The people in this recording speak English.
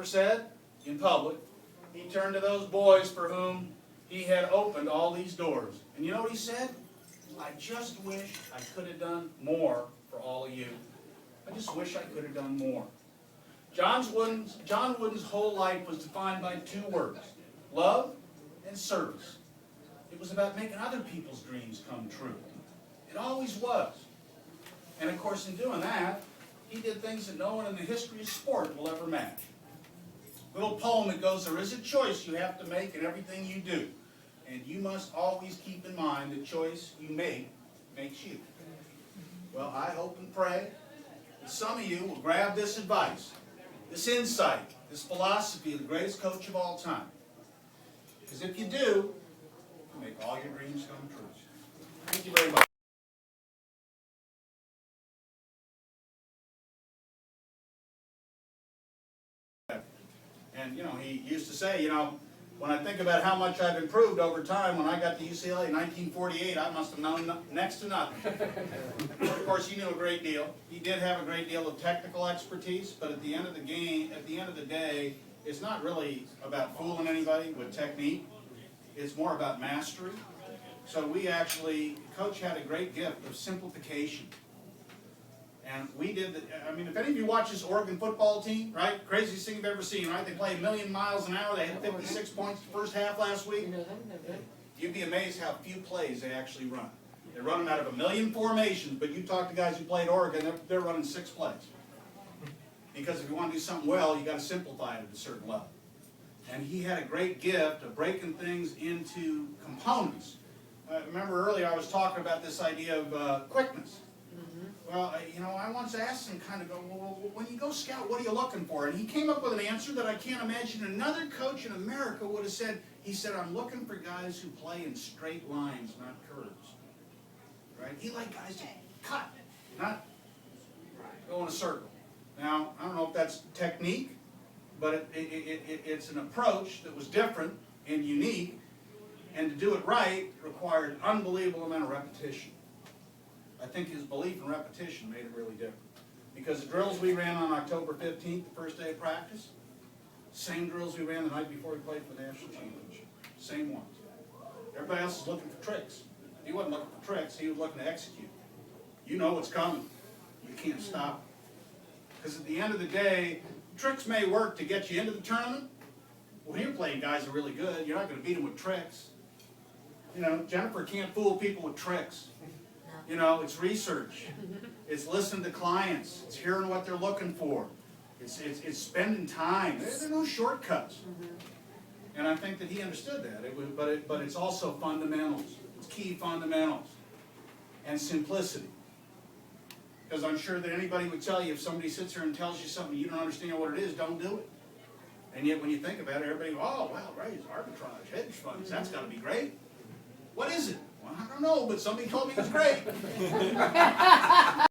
said in public, he turned to those boys for whom he had opened all these doors. And you know what he said? I just wish I could have done more for all of you. I just wish I could have done more. John Wooden's whole life was defined by two words: love and service. It was about making other people's dreams come true. It always was. And of course, in doing that, he did things that no one in the history of sport will ever match. A little poem that goes, there is a choice you have to make in everything you do. And you must always keep in mind the choice you make makes you. Well, I hope and pray that some of you will grab this advice, this insight, this philosophy of the greatest coach of all time. Because if you do, you'll make all your dreams come true. Thank you very much. And, he used to say, when I think about how much I've improved over time, when I got to UCLA in 1948, I must have known next to nothing. Of course, he knew a great deal. He did have a great deal of technical expertise, but at the end of the day, it's not really about fooling anybody with technique. It's more about mastery. So Coach had a great gift of simplification. And we did, if any of you watch this Oregon football team, right? Craziest thing you've ever seen, right? They play 1,000,000 miles an hour. They had 56 points the first half last week. You'd be amazed how few plays they actually run. They run them out of 1,000,000 formations, but you talk to guys who played Oregon, they're running 6 plays. Because if you want to do something well, you got to simplify it at a certain level. And he had a great gift of breaking things into components. Remember earlier I was talking about this idea of quickness. Well, I once asked him well, when you go scout, what are you looking for? And he came up with an answer that I can't imagine another coach in America would have said. He said, I'm looking for guys who play in straight lines, not curves. Right? He liked guys to cut, not go in a circle. Now, I don't know if that's technique, but it's an approach that was different and unique, and to do it right required an unbelievable amount of repetition. I think his belief in repetition made it really different. Because the drills we ran on October 15th, the first day of practice, same drills we ran the night before we played for the national championship. Same ones. Everybody else is looking for tricks. He wasn't looking for tricks, he was looking to execute. You know what's coming. You can't stop it. Because at the end of the day, tricks may work to get you into the tournament. When you're playing guys that are really good, you're not going to beat them with tricks. Jennifer can't fool people with tricks. It's research. It's listening to clients. It's hearing what they're looking for. It's spending time. There are no shortcuts. And I think that he understood that. But it's also fundamentals. It's key fundamentals. And simplicity. Because I'm sure that anybody would tell you, if somebody sits here and tells you something you don't understand what it is, don't do it. And yet when you think about it, everybody goes, oh, wow, right, it's arbitrage, hedge funds, that's got to be great. What is it? Well, I don't know, but somebody told me it was great.